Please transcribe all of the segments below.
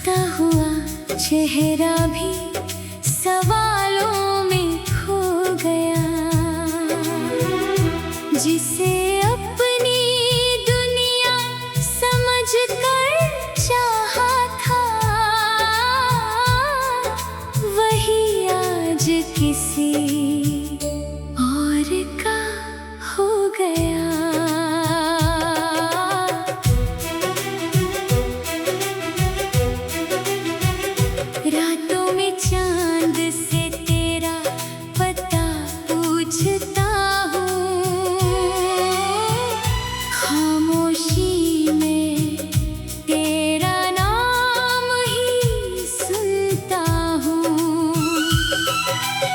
हंसता हुआ चेहरा भी सवालों में खो गया। जिसे अपनी दुनिया समझकर चाहा था, वही आज किसी और का हो गया। रातों में चांद से तेरा पता पूछता हूँ, खामोशी में तेरा नाम ही सुनता हूँ।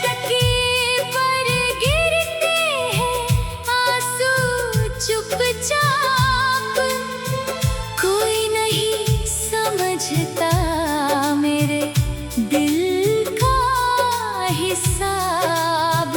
तकिए पर गिरते हैं आंसू चुपचाप, कोई नहीं समझता मेरे दिल का हिसाब।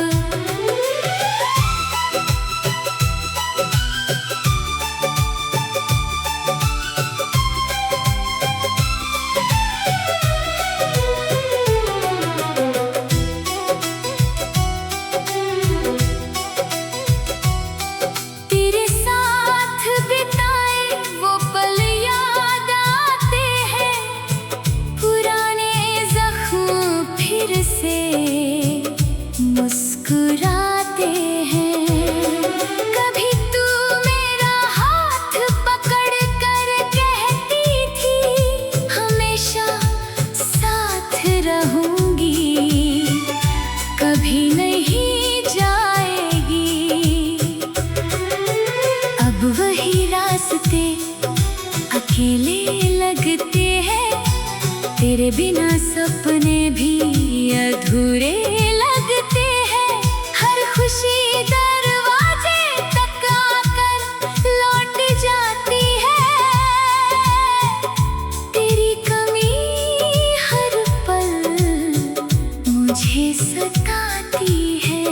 तेरे साथ बिताए वो पल याद आते हैं, पुराने जख्म फिर से मुस्कुराते हैं। कभी तू मेरा हाथ पकड़ कर कहती थी, हमेशा साथ रहूंगी, कभी नहीं जाएगी। अब वही रास्ते अकेले लगते हैं, तेरे बिना सपने भी अधूरे लगते हैं। हर खुशी दरवाजे तक आकर लौट जाती है, तेरी कमी हर पल मुझे सताती है।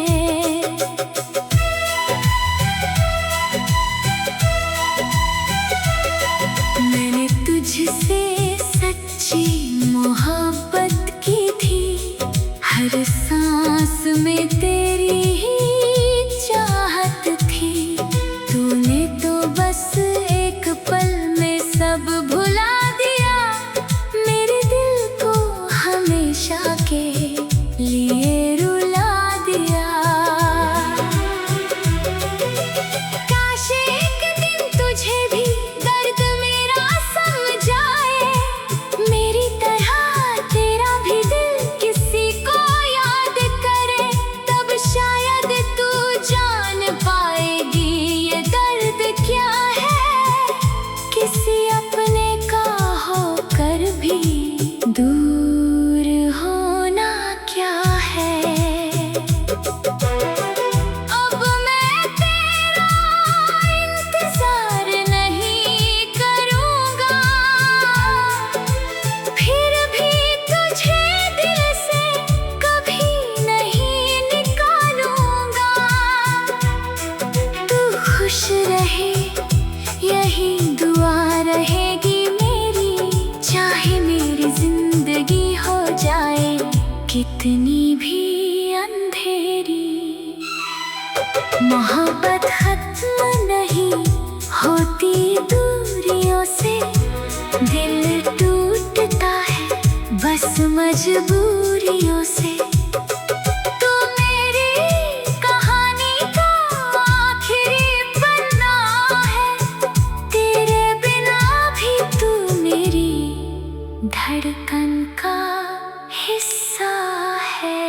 मैंने तुझसे सच्ची मोहब्बत की थी, हर सांस में तेरी ही चाहत थी। तूने तो बस एक पल में सब भुला दिया, मेरे दिल को हमेशा के लिए रुला दिया। काश एक दिन तुझे भी दर्द मेरा समझ आए, मेरी तरह तेरा भी दिल किसी को याद करे। तब शायद तू जान पाएगी ये दर्द क्या है, किसी अपने का होकर भी दूर होना क्या है। अब मैं तेरा इंतजार नहीं करूँगा, फिर भी तुझे दिल से कभी नहीं निकालूंगा। तू खुश रहे यही दुआ रहेगी मेरी, चाहे मेरी जिंदगी हो जाए कितनी भी अंधेरी। मोहब्बत खत्म नहीं होती दूरियों से, दिल टूटता है बस मजबूरियों से। तू मेरी कहानी का आखिरी पन्ना है, तेरे बिना भी तू मेरी धड़कन का हिस्सा है।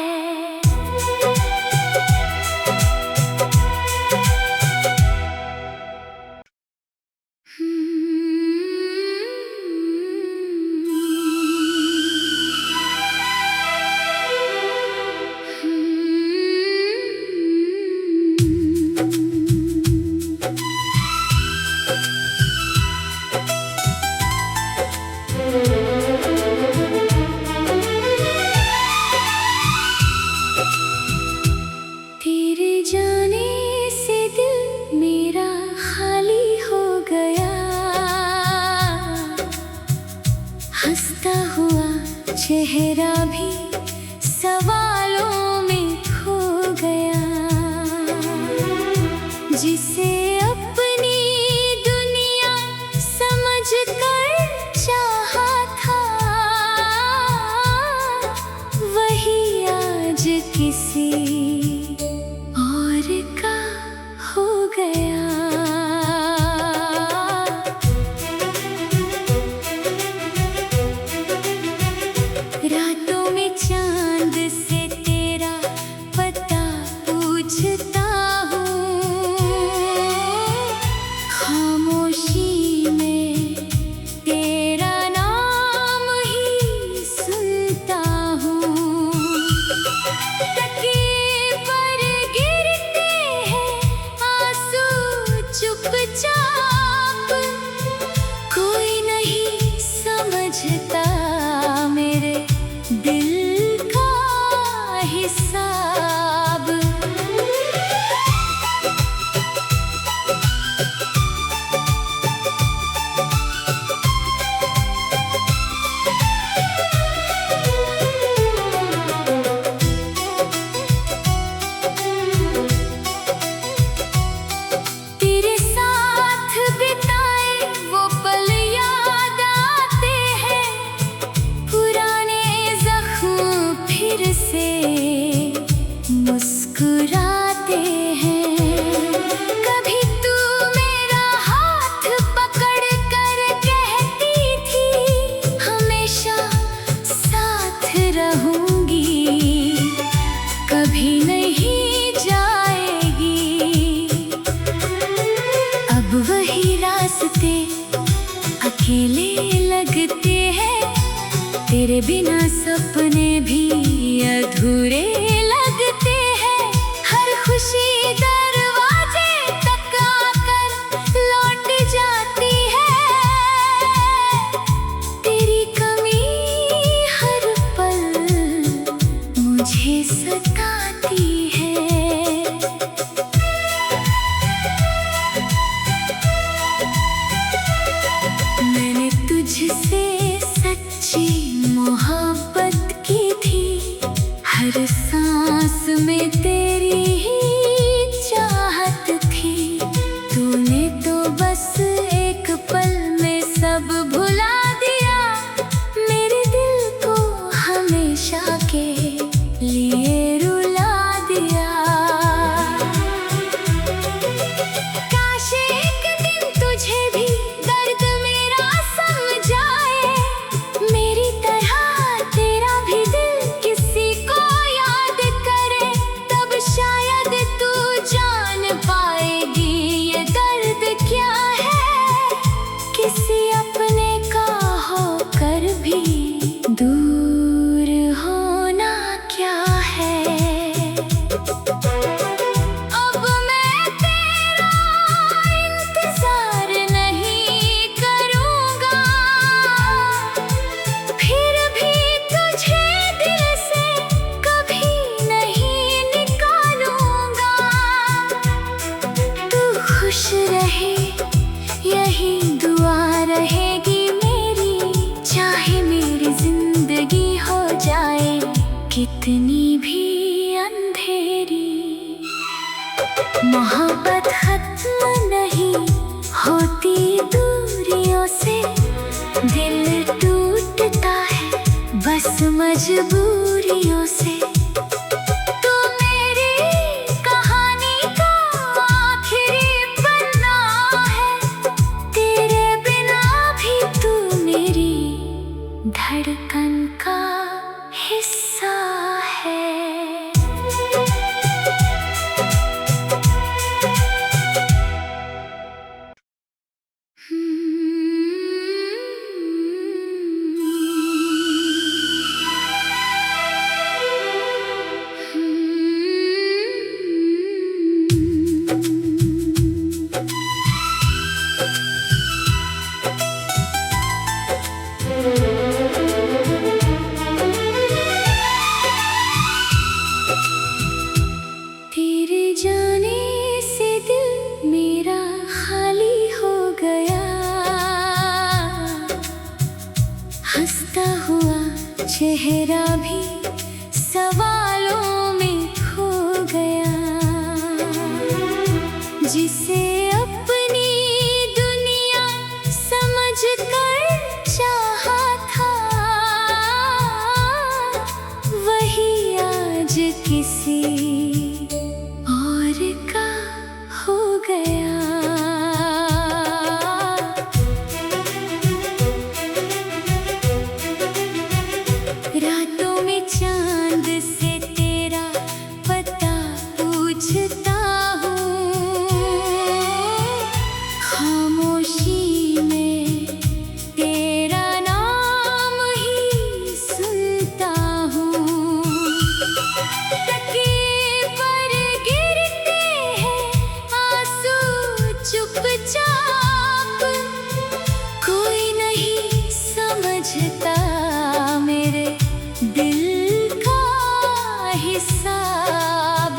हंसता हुआ चेहरा भी सवालों में खो गया। जिसे अपनी दुनिया समझ कर चाहा था, वही आज किसी और का हो गया। रातों में चांद से तेरा पता पूछता हूँ, खामोशी में तेरा नाम ही सुनता हूँ। तकिए पर गिरते हैं आंसू चुपचाप, कोई नहीं समझता मेरे दिल का हिसाब। तेरे साथ बिताए वो पल याद आते हैं, पुराने जख्म फिर से मुस्कुराते हैं। कभी तू मेरा हाथ पकड़ कर कहती थी, हमेशा साथ रहूंगी, कभी नहीं जाएगी। अब वही रास्ते अकेले लगते हैं, तेरे बिना सपने भी अधूरे लगते हैं। हर खुशी दरवाजे तक आकर लौट जाती है, तेरी कमी हर पल मुझे सताती है। मैंने तुझसे सच्ची मोहब्बत की थी, हर सांस में तेरी ही चाहत थी। तूने तो बस एक पल में सब भुला दिया, मेरे दिल को हमेशा के लिए रुला दिया। काश एक दिन तुझे भी दर्द मेरा समझ आए, मेरी तरह तेरा भी दिल किसी को याद करे। तब शायद तू जान पाएगी ये दर्द क्या है, किसी अपने का होकर भी दूर होना क्या है। अब मैं तेरा इंतजार नहीं करूँगा, फिर भी तुझे दिल से कभी नहीं निकालूंगा। तू खुश रहे यही दुआ रहेगी मेरी, चाहे मेरी जिंदगी हो जाए कितनी भी अंधेरी। मोहब्बत खत्म नहीं होती दूरियों से, दिल टूटता है बस मजबूरियों से। तू मेरी कहानी का आखिरी पन्ना है, तेरे बिना भी तू मेरी धड़कन का हिस्सा है। हंसता हुआ चेहरा भी सवालों में खो गया। जिसे अपनी दुनिया समझ कर चाहा था, वही आज किसी और का हो गया। रातों में चांद से तेरा पता पूछता हूँ, खामोशी में तेरा नाम ही सुनता हूँ। तकिए पर गिरते हैं आंसू चुपचाप, कोई नहीं समझता मेरे दिल का हिसाब।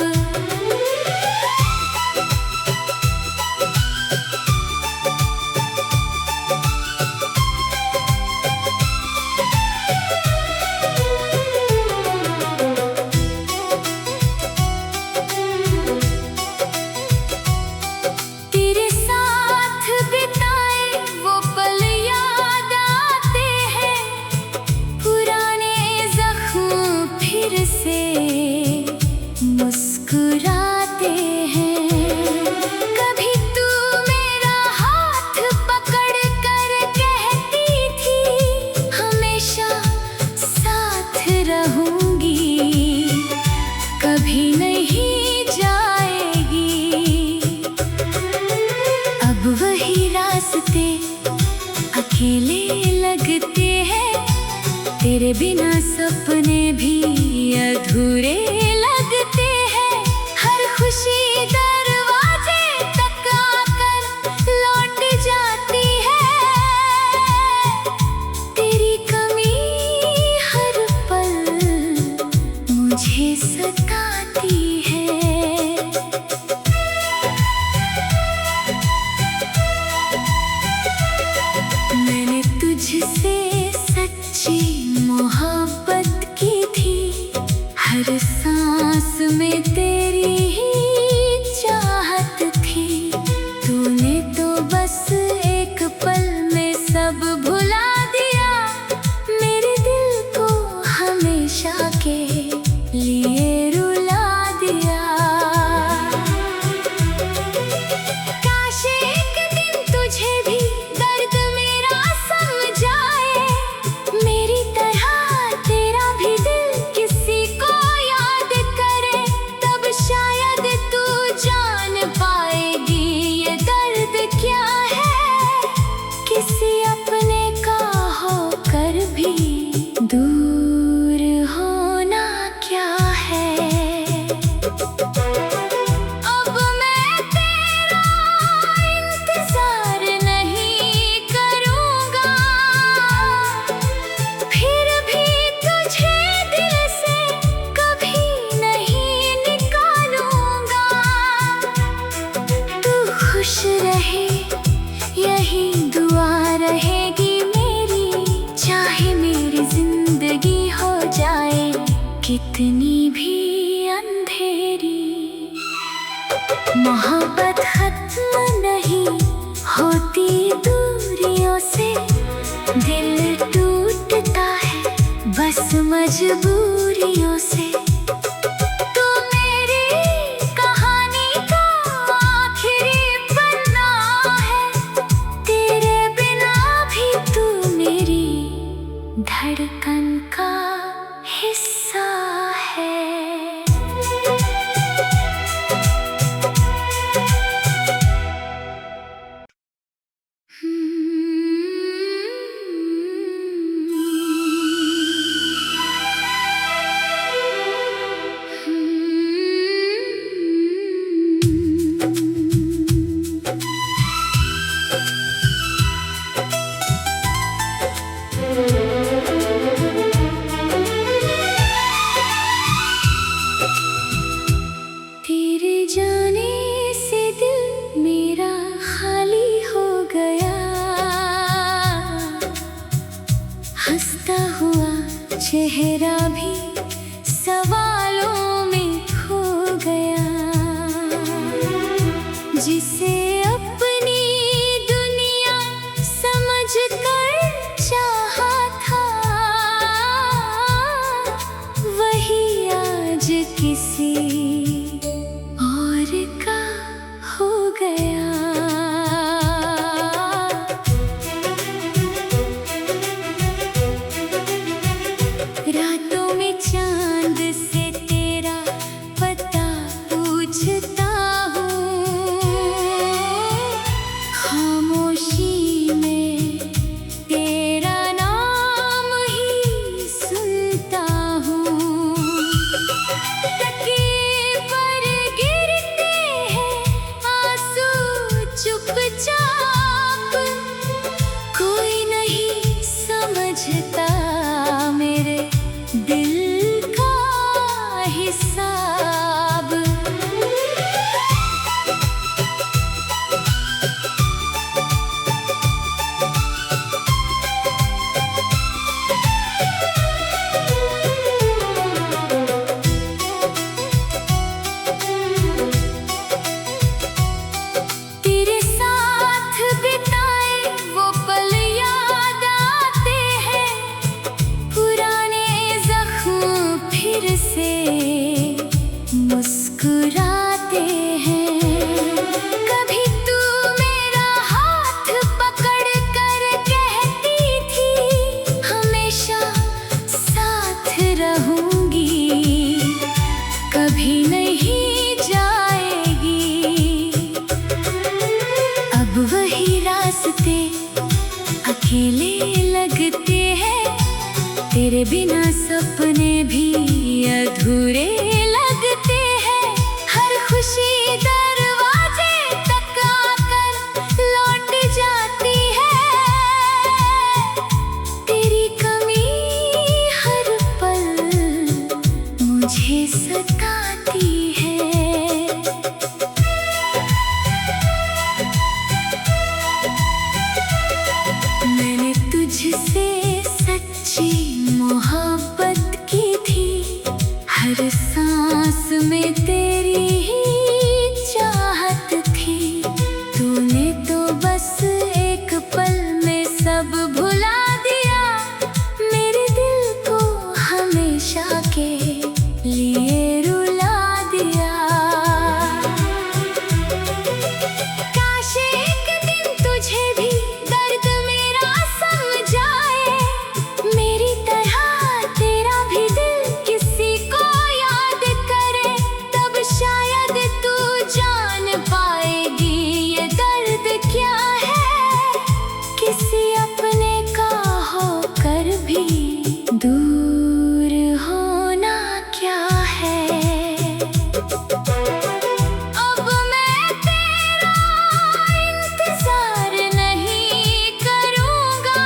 तेरे साथ बिताए वो पल याद आते हैं, पुराने जख्म फिर से मुस्कुराते हैं। कभी तू मेरा हाथ पकड़ कर कहती थी, हमेशा साथ रहूंगी, कभी नहीं जाएगी। अब वही रास्ते अकेले लगते हैं, तेरे बिना सपने भी अधूरे लगते हैं। हर खुशी दरवाजे तक आकर लौट जाती है, तेरी कमी हर पल मुझे सताती है। मैंने तुझसे सच्ची मोहब्बत की थी, हर सांस में तेरी ही चाहत थी। तूने तो बस एक पल में सब भुला दिया, मेरे दिल को हमेशा के लिए रुला दिया। काश एक दिन तुझे भी दर्द मेरा समझ आए, मेरी तरह तेरा भी दिल किसी को याद करे। तब शायद तू जान पाएगी ये दर्द क्या है, किसी अपने का होकर भी दूर होना क्या है। अब मैं तेरा इंतजार नहीं करूँगा, फिर भी तुझे दिल से कभी नहीं निकालूंगा। तू खुश रहे यही दुआ रहेगी मेरी, चाहे मेरी जिंदगी हो जाए कितनी भी अंधेरी। मोहब्बत खत्म नहीं होती दूरियों से, दिल टूटता है बस मजबूरियों से। तू मेरी कहानी का आखिरी पन्ना है, तेरे बिना भी तू मेरी धड़कन का हिस्सा है। हंसता हुआ चेहरा भी सवालों में खो गया। जिसे अपनी दुनिया समझकर चाहा था, वही आज किसी और का हो गया। रातों में चांद से तेरा पता पूछता हूँ, खामोशी में तेरा नाम ही सुनता हूँ। तकिए पर गिरते हैं आंसू चुपचाप, कोई नहीं समझता मेरे दिल का हिसाब। तेरे साथ बिताए वो पल याद आते हैं, पुराने जख्म फिर से मुस्कुराते हैं। कभी तू मेरा हाथ पकड़ कर कहती थी, हमेशा साथ रहूंगी, कभी नहीं जाएगी। अब वही रास्ते अकेले लगते हैं, तेरे बिना सपने भी अधूरे लगते हैं। हर खुशी दरवाजे तक आकर लौट जाती है, तेरी कमी हर पल मुझे सताती है। मैंने तुझसे सच्ची मोहब्बत की थी, हर सांस में तेरी ही चाहत थी। तूने तो बस एक पल में सब भुला दिया, मेरे दिल को हमेशा के लिए रुला दिया। काश एक दिन तुझे भी दर्द मेरा समझ आए, मेरी तरह तेरा भी दिल किसी को याद करे। तब शायद तू जान पाएगी ये दर्द क्या है, किसी अपने का होकर भी दूर होना क्या है। अब मैं तेरा इंतजार नहीं करूँगा,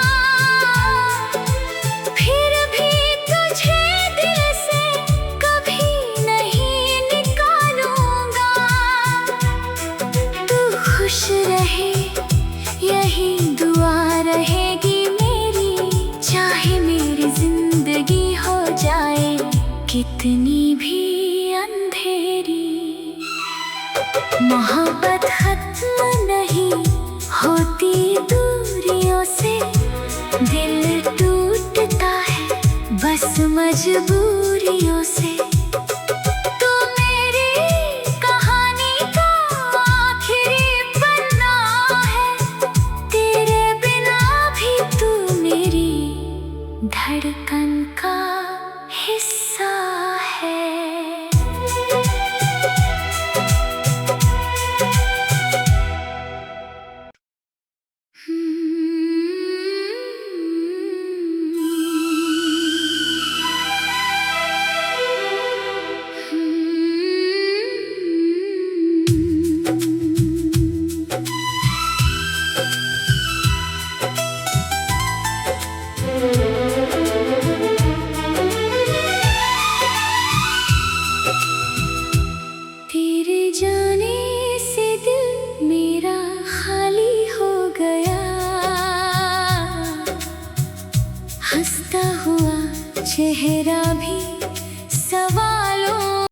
फिर भी तुझे दिल से कभी नहीं निकालूंगा। तू खुश रहे यही दुआ रहेगी मेरी, चाहे मेरी जिंदगी हो जाए कितनी भी अंधेरी। मोहब्बत खत्म नहीं होती दूरियों से, दिल टूटता है बस मजबूरियों से। तू मेरी कहानी का आखिरी पन्ना है, तेरे बिना भी तू मेरी धड़कन का हिस्सा है। तेरे जाने से दिल मेरा खाली हो गया। चेहरा भी